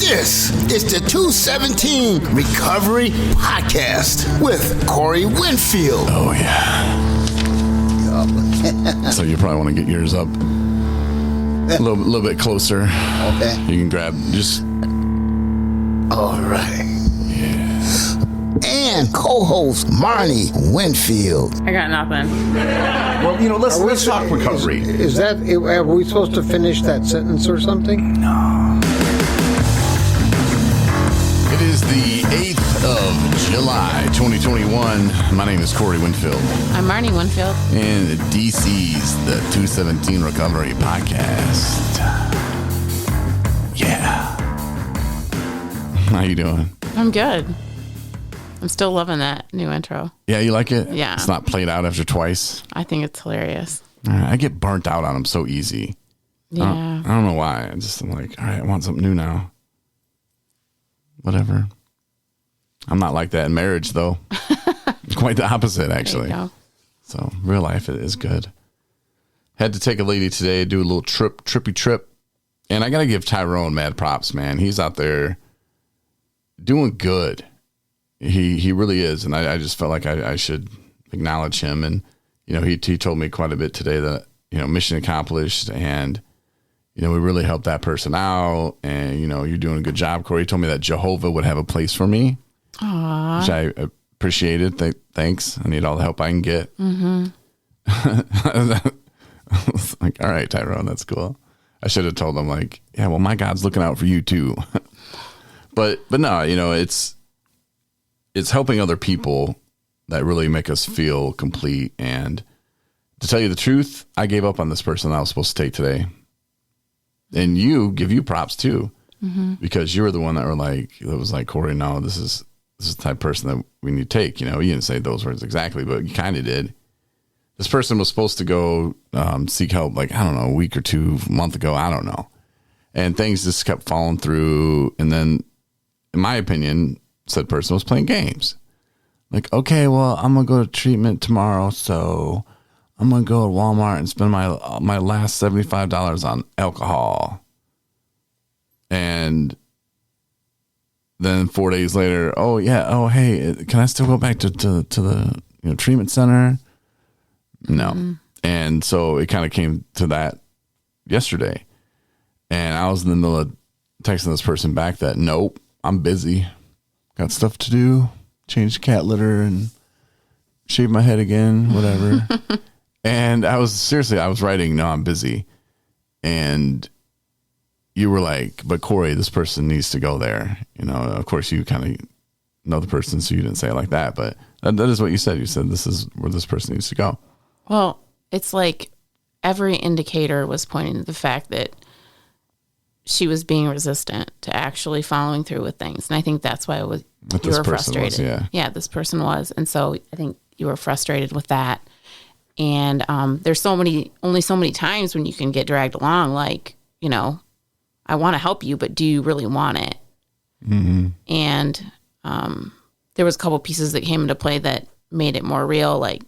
This is the 217 Recovery Podcast with Corey Winfield. Oh, yeah. So you probably want to get yours up a little bit closer. Okay. You can grab just... All right. Yeah. And co-host Marney Winfield. I got nothing. Well, let's talk recovery. Is that, are we supposed to finish that sentence or something? No. It is the 8th of July, 2021. My name is Corey Winfield. I'm Marney Winfield. And DC's the 217 Recovery Podcast. Yeah. How you doing? I'm good. I'm still loving that new intro. Yeah, you like it? Yeah. It's not played out after twice? I think it's hilarious. I get burnt out on them so easy. Yeah. I don't know why. I'm like, all right, I want something new now. Whatever. I'm not like that in marriage, though. Quite the opposite, actually. There you go. So real life it is good. Had to take a lady today, do a little trippy trip. And I got to give Tyrone mad props, man. He's out there doing good. He really is. And I just felt like I should acknowledge him. And, he told me quite a bit today that, mission accomplished. And, we really helped that person out. And, you're doing a good job, Corey. He told me that Jehovah would have a place for me. Aww. Which I appreciated. Thanks. I need all the help I can get. Mm-hmm. I was like, all right, Tyrone, that's cool. I should have told him, like, yeah, well, my God's looking out for you too. but no, it's helping other people that really make us feel complete. And to tell you the truth, I gave up on this person that I was supposed to take today. And give you props too, because you were the one that was like, Corey, no, this is the type of person that we need to take. You didn't say those words exactly, but you kind of did. This person was supposed to go seek help, a week or two, a month ago. I don't know. And things just kept falling through. And then, in my opinion, said person was playing games. Like, okay, well, I'm going to go to treatment tomorrow, so I'm going to go to Walmart and spend my last $75 on alcohol. And then 4 days later, hey, can I still go back to the treatment center? No. Mm-hmm. And so it kind of came to that yesterday. And I was in the middle of texting this person back that, nope, I'm busy. Got stuff to do. Change the cat litter and shave my head again, whatever. And I was writing, no, I'm busy. And you were like, but Corey, this person needs to go there. Of course you kind of know the person, so you didn't say it like that, but that is what you said. You said, this is where this person needs to go. Well, it's like every indicator was pointing to the fact that she was being resistant to actually following through with things. And I think that's why you were frustrated. Yeah, this person was. And so I think you were frustrated with that. And there's only so many times when you can get dragged along, like, I want to help you, but do you really want it? Mm-hmm. And there was a couple pieces that came into play that made it more real. Like,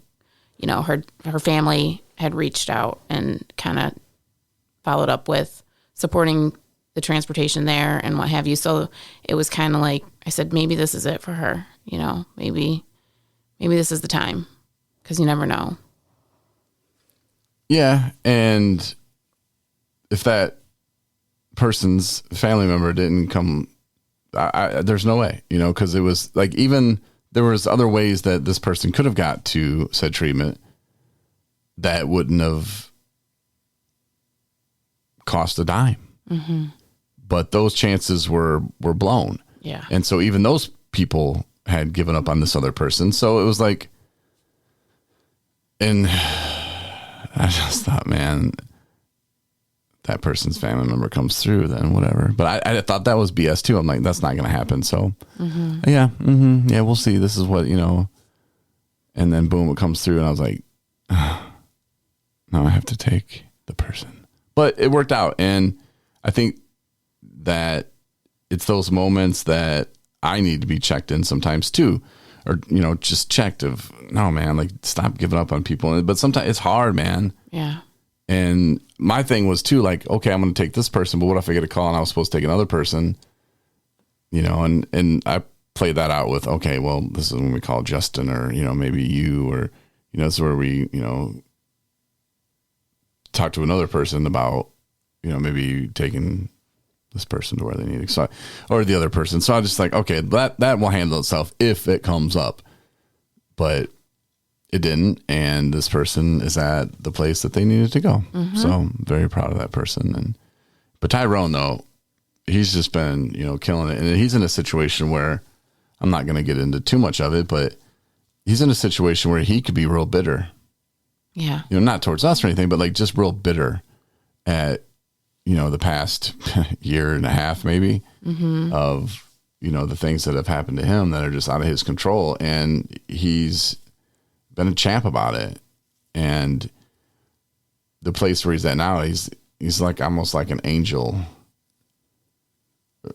her family had reached out and kind of followed up with supporting the transportation there and what have you. So it was kind of like, I said, maybe this is it for her. Maybe this is the time, because you never know. Yeah. And if that person's family member didn't come, there's no way, because it was like, even there was other ways that this person could have got to said treatment that wouldn't have cost a dime. Mm-hmm. But those chances were blown. Yeah. And so even those people had given up on this other person. So it was like, and I just thought, man, that person's family member comes through, then whatever. But I thought that was BS too. I'm like, that's not going to happen. So yeah, we'll see. This is what, and then boom, it comes through. And I was like, now I have to take the person. But it worked out. And I think that it's those moments that I need to be checked in sometimes too, or, just checked of, no, man, like, stop giving up on people. But sometimes it's hard, man. Yeah. And my thing was too, like, okay, I'm going to take this person, but what if I get a call and I was supposed to take another person? and I played that out with, okay, well, this is when we call Justin, or, maybe you, or, this is where we, talk to another person about, maybe taking this person to where they need it. So, or the other person. So I just like, okay, that will handle itself if it comes up, but it didn't. And this person is at the place that they needed to go. Mm-hmm. So I'm very proud of that person. But Tyrone, though, he's just been, killing it. And he's in a situation where, I'm not going to get into too much of it, but he's in a situation where he could be real bitter. Yeah. Not towards us or anything, but like just real bitter at, the past year and a half, maybe, of, the things that have happened to him that are just out of his control. And he's been a champ about it. And the place where he's at now, he's like almost like an angel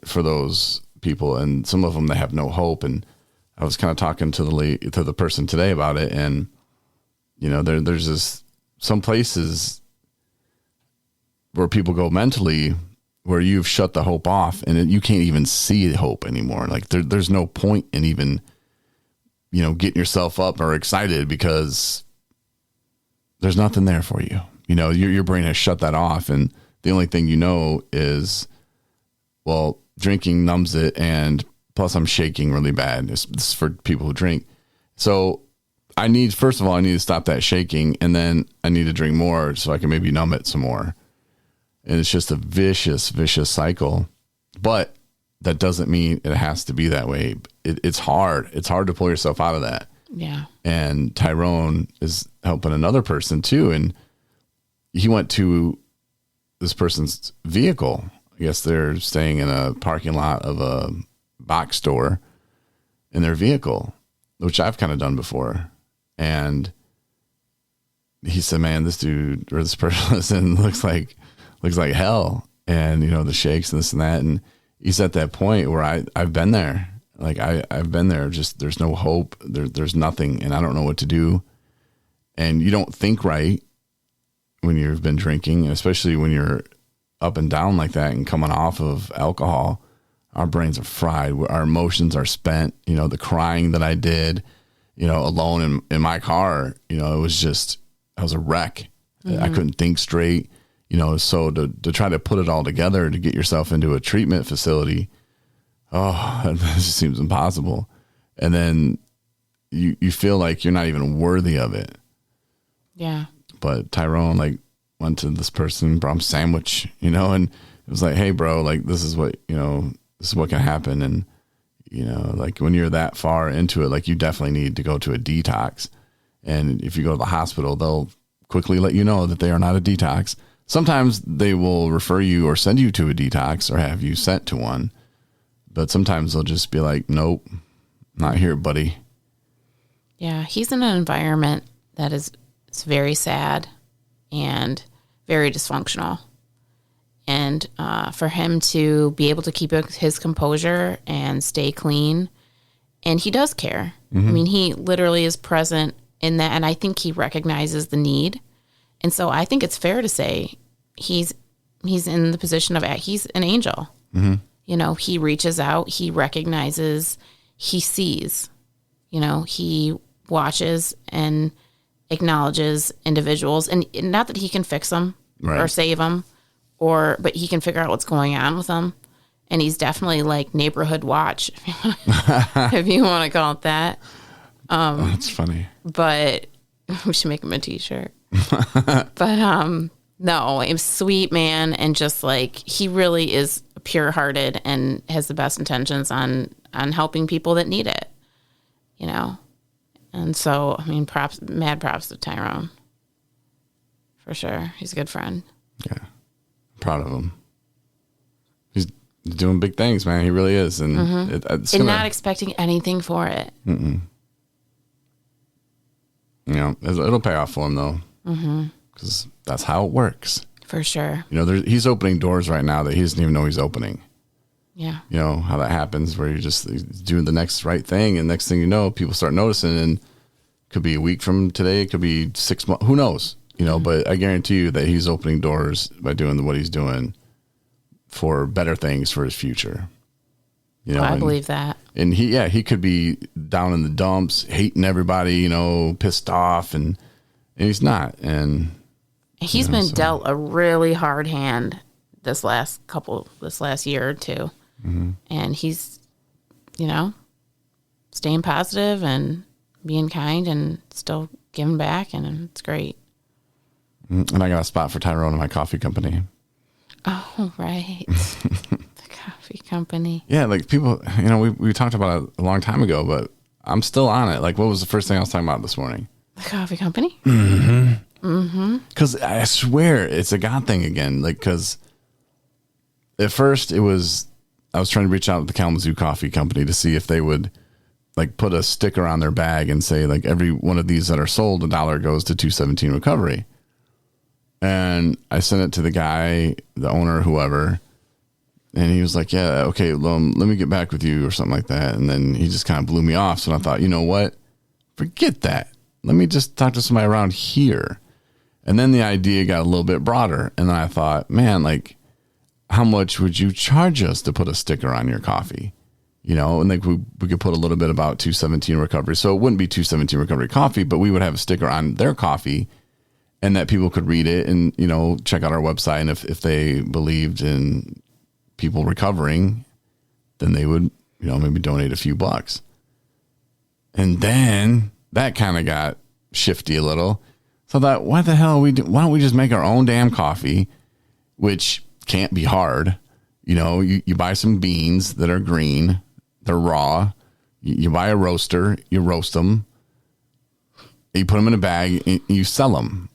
for those people. And some of them, they have no hope. And I was kind of talking to the person today about it. And, there's just some places where people go mentally where you've shut the hope off and you can't even see hope anymore. Like there's no point in even, getting yourself up or excited because there's nothing there for you. Your brain has shut that off. And the only thing is, well, drinking numbs it. And plus I'm shaking really bad. This is for people who drink. So first of all, I need to stop that shaking. And then I need to drink more so I can maybe numb it some more. And it's just a vicious, vicious cycle. But that doesn't mean it has to be that way. It's hard. It's hard to pull yourself out of that. Yeah. And Tyrone is helping another person too. And he went to this person's vehicle. I guess they're staying in a parking lot of a box store in their vehicle, which I've kind of done before. And he said, man, this dude or this person looks like hell. And, the shakes and this and that. And he's at that point where I've been there. Like I've been there. Just, there's no hope. There's nothing. And I don't know what to do. And you don't think right when you've been drinking, especially when you're up and down like that and coming off of alcohol. Our brains are fried. Our emotions are spent. The crying that I did, alone in my car, it was I was a wreck. Mm-hmm. I couldn't think straight. So to try to put it all together to get yourself into a treatment facility, that just seems impossible. And then you feel like you're not even worthy of it. Yeah. But Tyrone went to this person, brought him a sandwich, and it was like, hey bro, this is what, this is what can happen. And, when you're that far into it, you definitely need to go to a detox. And if you go to the hospital, they'll quickly let you know that they are not a detox. Sometimes they will refer you or send you to a detox or have you sent to one. But sometimes they'll just be like, nope, not here, buddy. Yeah, he's in an environment that it's very sad and very dysfunctional. And for him to be able to keep his composure and stay clean, and he does care. Mm-hmm. I mean, he literally is present in that, and I think he recognizes the need. And so I think it's fair to say he's in the position of he's an angel. Mm-hmm. He reaches out, he recognizes, he sees, he watches and acknowledges individuals, and not that he can fix them or save them, but he can figure out what's going on with them. And he's definitely like neighborhood watch, if you want to call it that. That's funny. But we should make him a t-shirt. But no, he's sweet man, and just he really is pure-hearted and has the best intentions on helping people that need it, And so, I mean, mad props to Tyrone. For sure. He's a good friend. Yeah. Proud of him. He's doing big things, man. He really is. And, mm-hmm. Not expecting anything for it. Mm-mm. It'll pay off for him, though. Because that's how it works. For sure. He's opening doors right now that he doesn't even know he's opening. Yeah. How that happens, where you're just doing the next right thing, and next thing you know, people start noticing, and it could be a week from today, it could be 6 months, who knows? But I guarantee you that he's opening doors by doing what he's doing for better things for his future. You know, I believe that. And he could be down in the dumps, hating everybody, you know, pissed off, and he's not. And he's been dealt a really hard hand this last year or two. Mm-hmm. And he's, you know, staying positive and being kind and still giving back, and it's great. And I got a spot for Tyrone in my coffee company. Oh, right. The coffee company. Yeah, like people, you know, we talked about it a long time ago, but I'm still on it. Like, what was the first thing I was talking about this morning? The coffee company? Mm-hmm. Mm-hmm. Because I swear it's a God thing again. Like, because at first I was trying to reach out to the Kalamazoo Coffee Company to see if they would like put a sticker on their bag and say like every one of these that are sold, $1 goes to 217 Recovery. And I sent it to the guy, the owner, whoever, and he was like, yeah, okay, let me get back with you or something like that. And then he just kind of blew me off. So I thought, you know what? Forget that. Let me just talk to somebody around here. And then the idea got a little bit broader. And then I thought, man, like, how much would you charge us to put a sticker on your coffee? You know, and like we could put a little bit about 217 Recovery. So it wouldn't be 217 Recovery Coffee, but we would have a sticker on their coffee and that people could read it and, you know, check out our website. And if they believed in people recovering, then they would, you know, maybe donate a few bucks. And then that kind of got shifty a little. So I thought, what the hell why don't we just make our own damn coffee, which can't be hard. You know, you buy some beans that are green, they're raw. You buy a roaster, you roast them, you put them in a bag, and you sell them.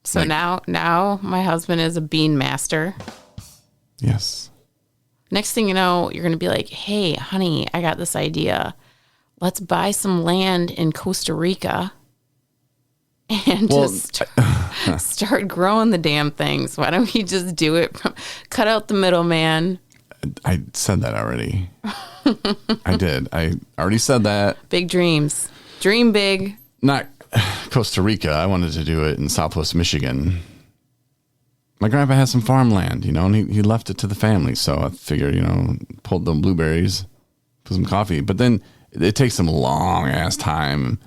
So like, now my husband is a bean master. Yes. Next thing you know, you're going to be like, hey, honey, I got this idea. Let's buy some land in Costa Rica and just start growing the damn things. Why don't we just do it? Cut out the middleman. I said that already. I did. I already said that. Big dreams. Dream big. Not Costa Rica. I wanted to do it in Southwest Michigan. My grandpa has some farmland, you know, and he left it to the family. So I figured, you know, pulled them blueberries, put some coffee. But then it takes some long ass time,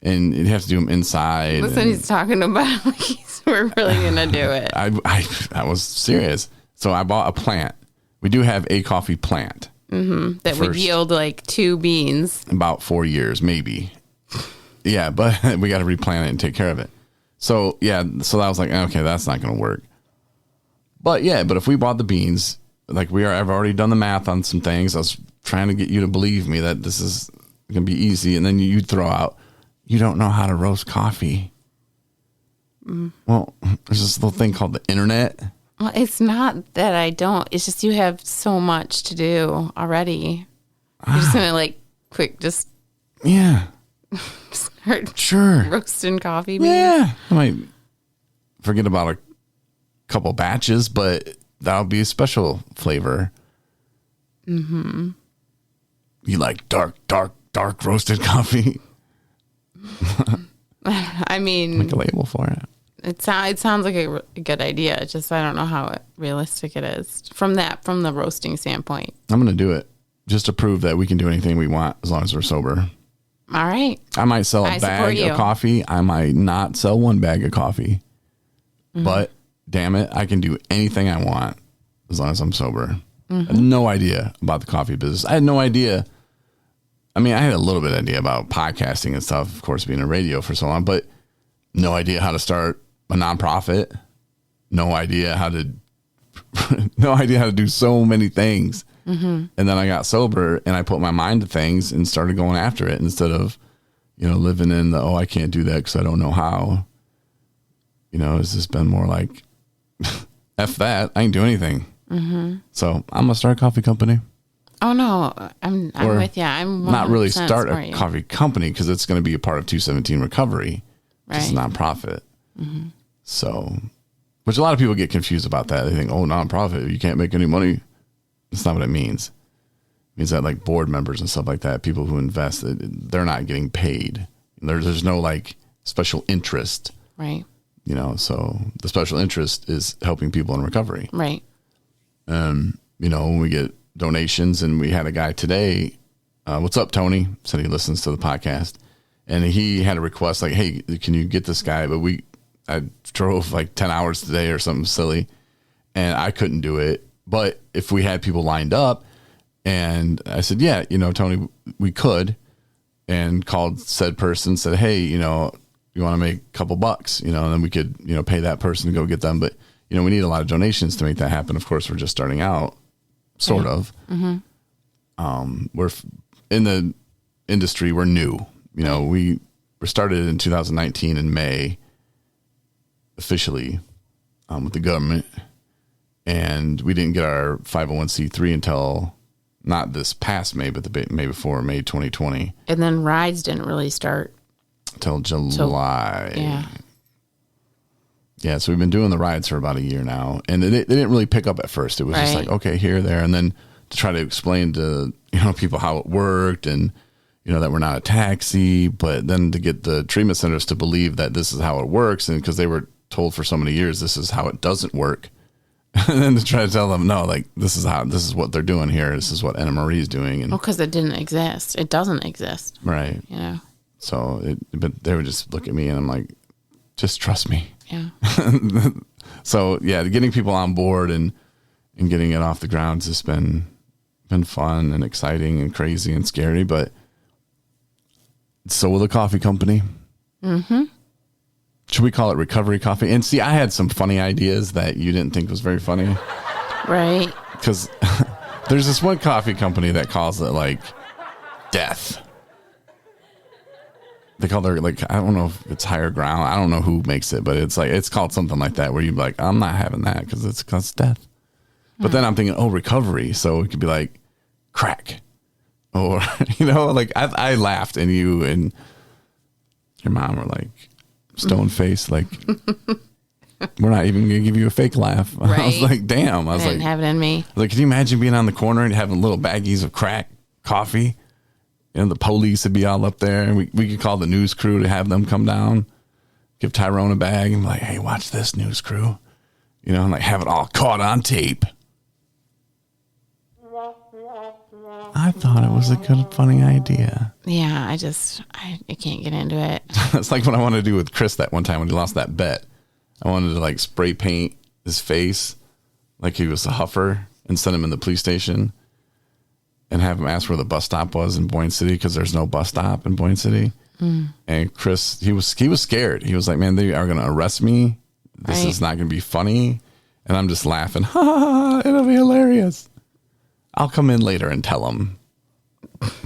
and you have to do them inside. Listen, he's talking about like we're really going to do it. I was serious. So I bought a plant. We do have a coffee plant. Mm-hmm. That would yield like 2 beans. About 4 years, maybe. Yeah, but we got to replant it and take care of it. So, yeah, so I was like, okay, that's not going to work. But, yeah, but if we bought the beans, like I've already done the math on some things. I was trying to get you to believe me that this is going to be easy. And then you throw out, you don't know how to roast coffee. Mm. Well, there's this little thing called the internet. Well, it's not that I don't. It's just you have so much to do already. You're just going to like quick just... Yeah. Start roasting coffee beans. Yeah. I might forget about a couple batches, but that'll be a special flavor. Mm-hmm. You like dark roasted coffee? I mean... Make a label for it. It sounds like a good idea. It's just I don't know how realistic it is from the roasting standpoint. I'm going to do it just to prove that we can do anything we want as long as we're sober. All right. I might sell a bag of coffee. I might not sell 1 bag of coffee. Mm-hmm. But damn it, I can do anything I want as long as I'm sober. Mm-hmm. I had no idea about the coffee business. I had no idea. I mean, I had a little bit of idea about podcasting and stuff, of course, being in radio for so long, but no idea how to start a nonprofit. No idea how to do so many things. Mm-hmm. And then I got sober and I put my mind to things and started going after it instead of, you know, living in the, I can't do that because I don't know how. You know, it's just been more like, F that. I ain't do anything. Mm-hmm. So I'm going to start a coffee company. Oh, no. I'm with you. I'm not really start a coffee company because it's going to be a part of 217 Recovery. Right. It's a nonprofit. Mm-hmm. So, which a lot of people get confused about that. They think, nonprofit, you can't make any money. That's not what it means. It means that like board members and stuff like that, people who invest, they're not getting paid. There's no like special interest. Right. You know, so the special interest is helping people in recovery. Right. You know, when we get donations, and we had a guy today. What's up, Tony? Said he listens to the podcast, and he had a request like, "Hey, can you get this guy?" But I drove like 10 hours today or something silly, and I couldn't do it. But if we had people lined up, and I said, "Yeah, Tony, we could," and called said person, said, "Hey, you want to make a couple bucks, and then we could, pay that person to go get them, but." We need a lot of donations to make that happen. Of course, we're just starting out, sort of. Mm-hmm. We're in the industry. We're new. We were started in 2019 in May, officially with the government, and we didn't get our 501c3 until not this past May, but the May before, May 2020. And then rides didn't really start until July. Yeah. Yeah, so we've been doing the rides for about a year now, and they didn't really pick up at first. It was just like, okay, here, there, and then to try to explain to people how it worked, and that we're not a taxi, but then to get the treatment centers to believe that this is how it works, and because they were told for so many years this is how it doesn't work, and then to try to tell them no, like this is what they're doing here. This is what Anna Marie is doing, and because it didn't exist, it doesn't exist, right? So but they would just look at me, and I'm like, just trust me. Yeah. So getting people on board and getting it off the ground has just been fun and exciting and crazy and scary, but so will the coffee company. Mm-hmm. Should we call it Recovery Coffee? And see, I had some funny ideas that you didn't think was very funny. Right. Because there's this one coffee company that calls it like death. They call their, like, I don't know if it's Higher Ground. I don't know who makes it, but it's called something like that where you're like, I'm not having that because it's death. But then I'm thinking, recovery. So it could be like crack or, like I laughed and you and your mom were like stone faced, like, we're not even going to give you a fake laugh. Right. I was like, damn. I didn't have it in me. Like, can you imagine being on the corner and having little baggies of crack coffee? The police would be all up there, and we could call the news crew to have them come down, give Tyrone a bag, and be like, hey, watch this, news crew. And like have it all caught on tape. I thought it was a good, funny idea. Yeah, I can't get into it. It's like what I wanted to do with Chris that one time when he lost that bet. I wanted to like spray paint his face like he was a huffer and send him in the police station. And have him ask where the bus stop was in Boyne City because there's no bus stop in Boyne City. Mm. And Chris, he was scared. He was like, man, they are going to arrest me. This is not going to be funny. And I'm just laughing. Ha, ha, ha, it'll be hilarious. I'll come in later and tell him.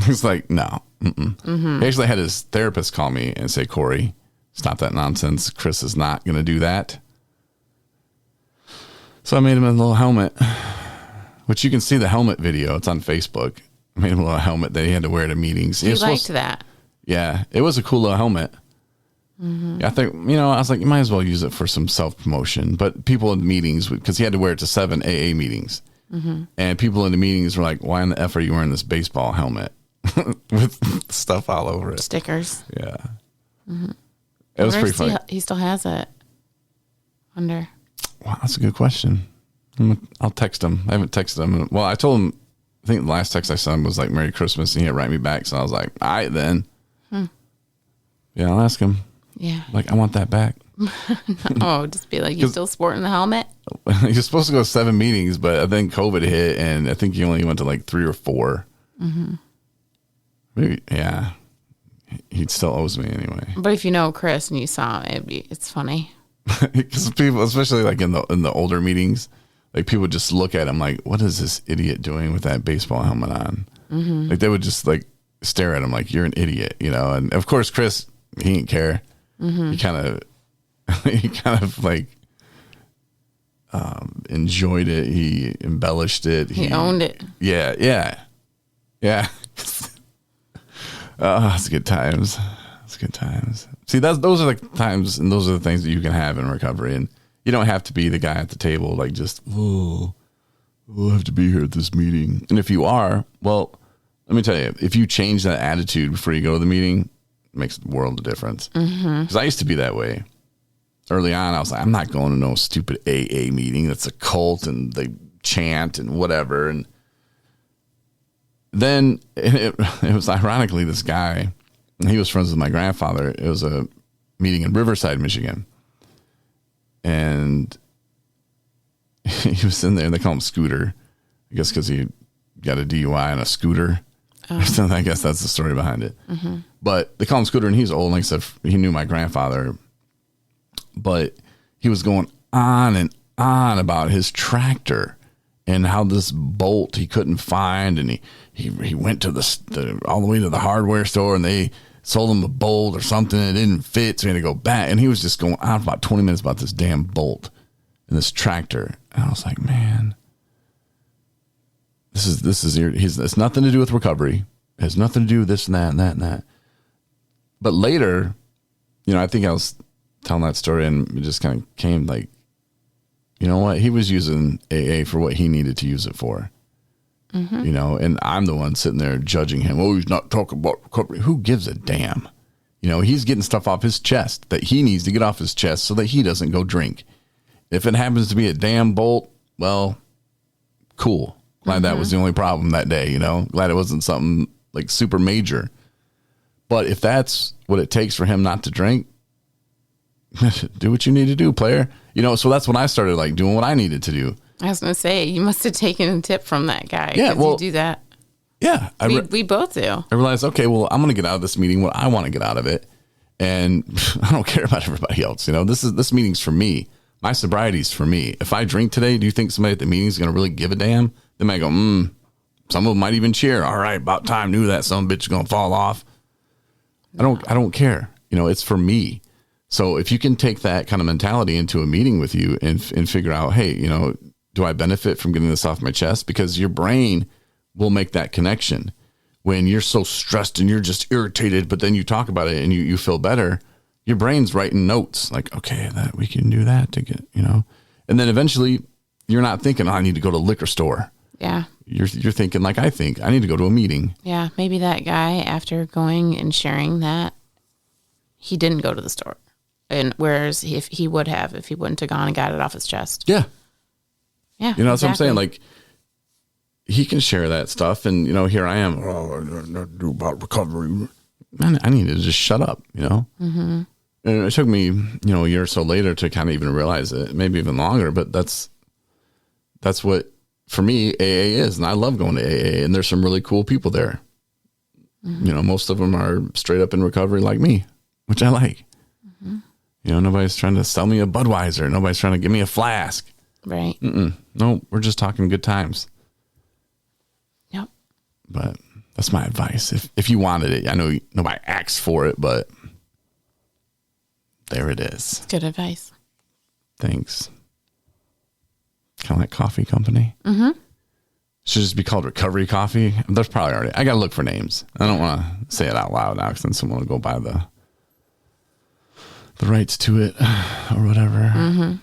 He's like, no. Mm-hmm. He actually had his therapist call me and say, Corey, stop that nonsense. Chris is not going to do that. So I made him a little helmet. Which you can see the helmet video. It's on Facebook. I made him a little helmet that he had to wear to meetings. He liked that. Yeah. It was a cool little helmet. Mm-hmm. I think, I was like, you might as well use it for some self-promotion. But people in meetings, because he had to wear it to 7 AA meetings. Mm-hmm. And people in the meetings were like, why in the F are you wearing this baseball helmet? With stuff all over it. Stickers. Yeah. Mm-hmm. It was pretty funny. He still has it. Wonder. Wow, that's a good question. I'll text him. I haven't texted him. Well, I told him, I think the last text I sent him was like Merry Christmas, and he had write me back. So I was like, all right, then. Yeah, I'll ask him. Yeah. Like, I want that back. No, just be like, you still sporting the helmet? You're supposed to go to 7 meetings, but I think COVID hit, and I think he only went to like 3 or 4. Mm-hmm. Maybe, yeah. He still owes me anyway. But if you know Chris and you saw him, it's funny. Because people, especially like in the older meetings, like people just look at him like, what is this idiot doing with that baseball helmet on? Mm-hmm. Like they would just like stare at him like, you're an idiot, And of course, Chris, he didn't care. Mm-hmm. He kind of like enjoyed it. He embellished it. He owned it. Yeah. It's good times. It's good times. See, those are the times, and those are the things that you can have in recovery, and you don't have to be the guy at the table, like just, I'll have to be here at this meeting. And if you are, well, let me tell you, if you change that attitude before you go to the meeting, it makes a world of difference. Because I used to be that way. Early on, I was like, I'm not going to no stupid AA meeting. That's a cult, and they chant and whatever. And then it was ironically this guy, he was friends with my grandfather. It was a meeting in Riverside, Michigan. And he was in there, and they call him Scooter, I guess because he got a DUI on a scooter. Or something. I guess that's the story behind it. Mm-hmm. But they call him Scooter, and he's old. Like I said, he knew my grandfather. But he was going on and on about his tractor and how this bolt he couldn't find. And he went to all the way to the hardware store, and they sold him a bolt or something. It didn't fit, so he had to go back. And he was just going on for about 20 minutes about this damn bolt in this tractor. And I was like, man, this is it's nothing to do with recovery. It has nothing to do with this and that and that and that. But later, I think I was telling that story, and it just kind of came like, you know what? He was using AA for what he needed to use it for. Mm-hmm. And I'm the one sitting there judging him. Oh, he's not talking about recovery. Who gives a damn? He's getting stuff off his chest that he needs to get off his chest so that he doesn't go drink. If it happens to be a damn bolt, well, cool. Glad that was the only problem that day, Glad it wasn't something like super major. But if that's what it takes for him not to drink, do what you need to do, player. So that's when I started like doing what I needed to do. I was going to say, you must have taken a tip from that guy. Yeah, well, you do that. Yeah. We both do. I realized, okay, well, I'm going to get out of this meeting what I want to get out of it. And I don't care about everybody else. This meeting's for me. My sobriety's for me. If I drink today, do you think somebody at the meeting is going to really give a damn? They might go, some of them might even cheer. All right, about time. Knew that some bitch is going to fall off. No. I don't care. It's for me. So if you can take that kind of mentality into a meeting with you and figure out, hey, do I benefit from getting this off my chest? Because your brain will make that connection. When you're so stressed and you're just irritated, but then you talk about it and you feel better, your brain's writing notes like, okay, that we can do that to get, and then eventually you're not thinking, I need to go to the liquor store. Yeah. You're thinking like I think, I need to go to a meeting. Yeah. Maybe that guy, after going and sharing that, he didn't go to the store. And whereas if he would have, if he wouldn't have gone and got it off his chest. Yeah. Yeah. That's what I'm saying. Like, he can share that stuff. And, here I am. Oh, I do about recovery. Man, I need to just shut up, Mm-hmm. And it took me, a year or so later to kind of even realize it, maybe even longer. But that's what, for me, AA is. And I love going to AA. And there's some really cool people there. Mm-hmm. Most of them are straight up in recovery like me, which I like. Mm-hmm. Nobody's trying to sell me a Budweiser. Nobody's trying to give me a flask. Right. No, we're just talking good times. Yep. But that's my advice. If you wanted it, I know nobody asked for it, but there it is. Good advice. Thanks. Kind of like coffee company. Mm-hmm. Should just be called Recovery Coffee. There's probably already. I got to look for names. I don't want to say it out loud now because then someone will go buy the rights to it or whatever. Mm-hmm.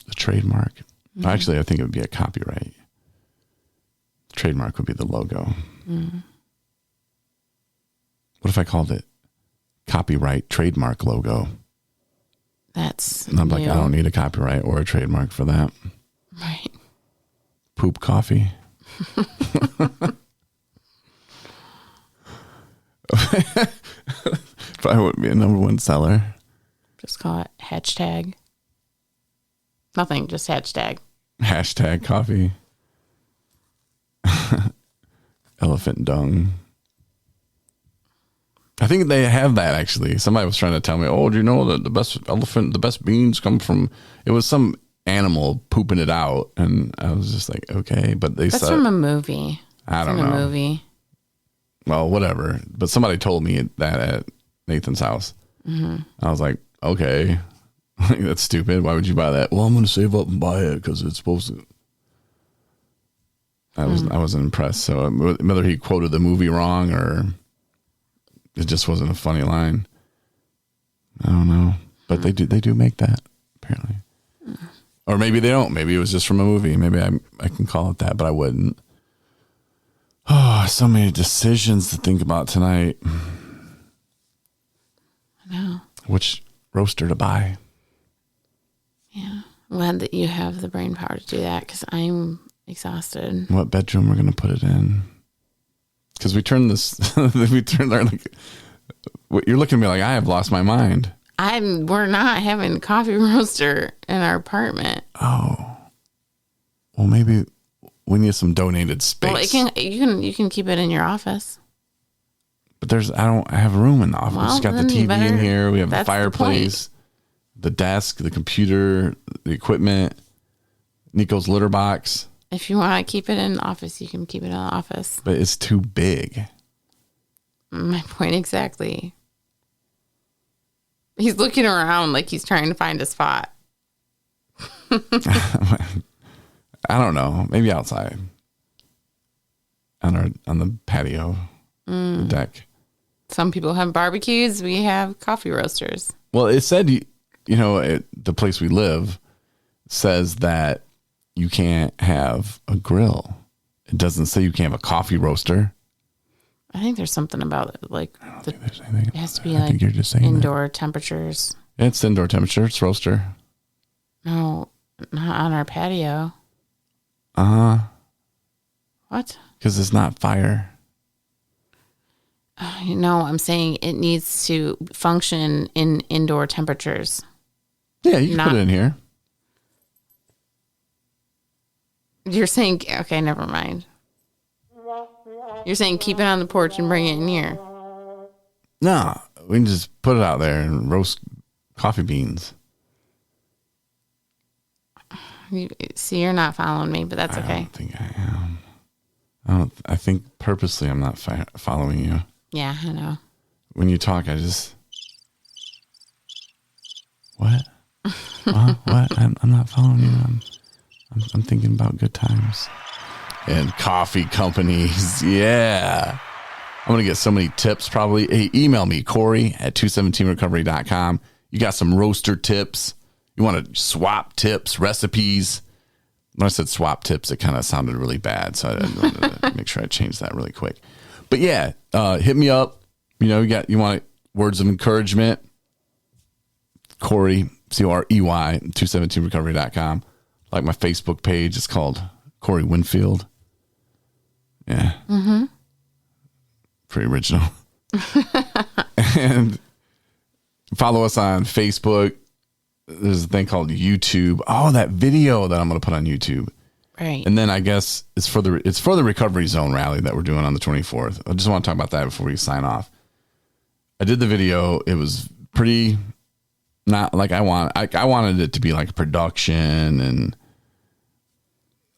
The trademark. Mm-hmm. Actually, I think it would be a copyright. Trademark would be the logo. Mm-hmm. What if I called it copyright trademark logo? And I'm like, I don't need a copyright or a trademark for that. Right. Poop coffee. Probably wouldn't be a number one seller. Just call it hashtag. Nothing, just hashtag. Hashtag coffee. Elephant dung. I think they have that actually. Somebody was trying to tell me, oh, do you know that the best beans come from, it was some animal pooping it out. And I was just like, okay, but That's from a movie. I don't know. From a movie. Well, whatever. But somebody told me that at Nathan's house. Mm-hmm. I was like, okay, that's stupid. Why would you buy that? Well, I'm going to save up and buy it because it's supposed to. I wasn't impressed. So whether he quoted the movie wrong or it just wasn't a funny line, I don't know. But they do make that apparently, or maybe they don't. Maybe it was just from a movie. Maybe I can call it that, but I wouldn't. Oh, so many decisions to think about tonight. I know. Which roaster to buy? Yeah, glad that you have the brain power to do that because I'm exhausted. What bedroom we're going to put it in? Because we turned this, we turned our, like, you're looking at me like I have lost my mind. We're not having a coffee roaster in our apartment. Oh, well, maybe we need some donated space. Well, you can keep it in your office. But I have room in the office. Well, It's got the then you TV in here. We have the that's the fireplace, the desk, the computer, the equipment, Nico's litter box. If you want to keep it in the office, you can keep it in the office. But it's too big. My point exactly. He's looking around like he's trying to find a spot. I don't know. Maybe outside. On the patio, the deck. Some people have barbecues. We have coffee roasters. Well, it said, the place we live says that you can't have a grill. It doesn't say you can't have a coffee roaster. I think there's something about it. Like, I don't think there's anything. It has to be I think you're just saying indoor temperatures. It's indoor temperature. It's roaster. No, not on our patio. What? Because it's not fire. I'm saying it needs to function in indoor temperatures. Yeah, you can put it in here. You're saying, okay, never mind. You're saying keep it on the porch and bring it in here. No, we can just put it out there and roast coffee beans. You're not following me, but that's okay. I don't think I am. I think purposely I'm not following you. Yeah, I know. When you talk, I just... What? What? I'm not following you. I'm thinking about good times. And coffee companies. Yeah. I'm going to get so many tips probably. Hey, email me, Corey at 217recovery.com. You got some roaster tips. You want to swap tips, recipes. When I said swap tips, it kind of sounded really bad. So I wanted to make sure I changed that really quick. But yeah, hit me up. You want words of encouragement. Corey, Corey, 217recovery.com. Like my Facebook page. It's called Corey Winfield. Yeah. Mm-hmm. Pretty original. And follow us on Facebook. There's a thing called YouTube. Oh, that video that I'm going to put on YouTube. Right. And then I guess it's for the Recovery Zone rally that we're doing on the 24th. I just want to talk about that before we sign off. I did the video. It was pretty not like I wanted it to be like production, and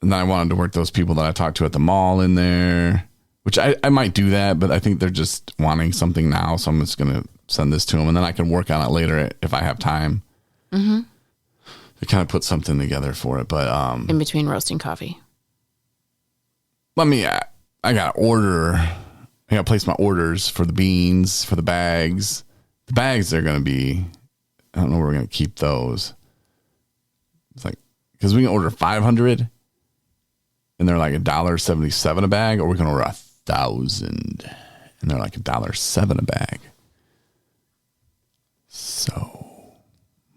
then I wanted to work those people that I talked to at the mall in there, which I might do that, but I think they're just wanting something now. So I'm just going to send this to them, and then I can work on it later if I have time. Mm-hmm. To kind of put something together for it. But in between roasting coffee. I got to order. I got to place my orders for the beans, for the bags. The bags are going to be, I don't know where we're going to keep those. It's like, because we can order 500 and they're like $1.77 a bag, or we can order 1,000 and they're like $1.07 a bag. So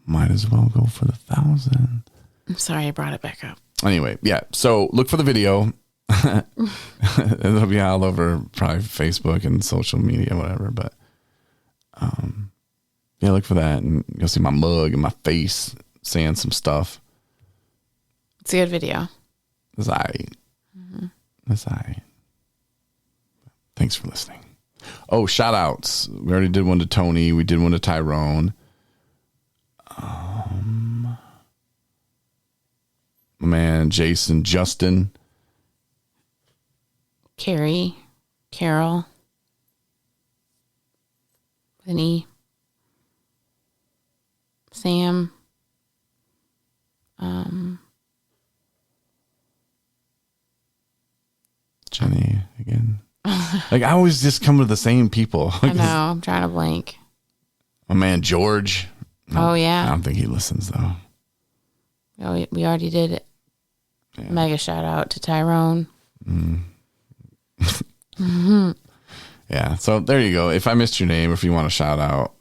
might as well go for the 1,000. I'm sorry I brought it back up. Anyway, yeah. So look for the video. It'll be all over probably Facebook and social media, whatever. But yeah, look for that, and you'll see my mug and my face saying some stuff. It's a good video. That's all right. Mm-hmm. That's all right. Thanks for listening. Oh, shout outs. We already did one to Tony. We did one to Tyrone. My man, Jason, Justin, Carrie, Carol, Vinny, Sam, Jenny again. Like I always just come to the same people. I know. I'm trying to blank. My man, George. Oh, yeah. I don't think he listens, though. Oh, we already did it. Yeah. Mega shout out to Tyrone. Mm-hmm. Yeah, so there you go. If I missed your name, if you want to shout out,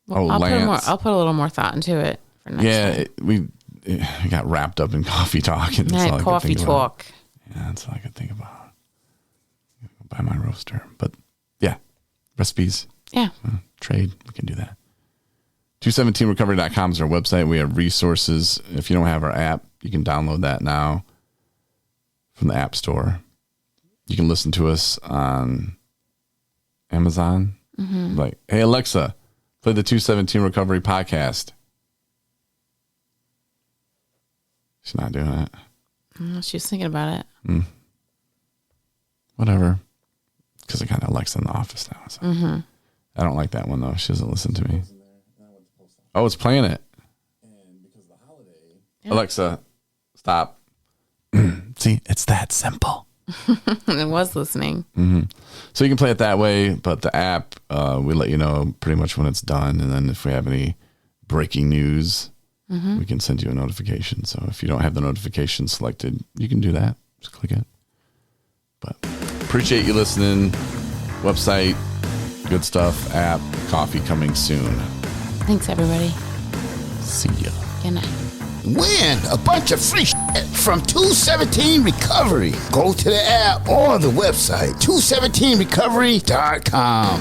Lance. I'll put a little more thought into it for next time. We got wrapped up in coffee talk. And coffee talk. Yeah, that's all I could think about. buy my roaster. But yeah, recipes. Yeah. Trade. We can do that. 217recovery.com is our website. We have resources. If you don't have our app, you can download that now from the App Store. You can listen to us on Amazon. Like, hey, Alexa, play the 217 Recovery podcast. She's not doing it. She's thinking about it. Whatever. Because I got Alexa in the office now. So. I don't like that one, though. She doesn't listen to me. Oh, it's playing it. Yeah. Alexa, stop. See, it's that simple. It was listening. So you can play it that way, but the app, we let you know pretty much when it's done. And then if we have any breaking news, we can send you a notification. So if you don't have the notification selected, you can do that. Just click it. But appreciate you listening. Website, good stuff, app, coffee coming soon. Thanks, everybody. See ya. Good night. Win a bunch of free shit from 217 Recovery. Go to the app or the website, 217recovery.com.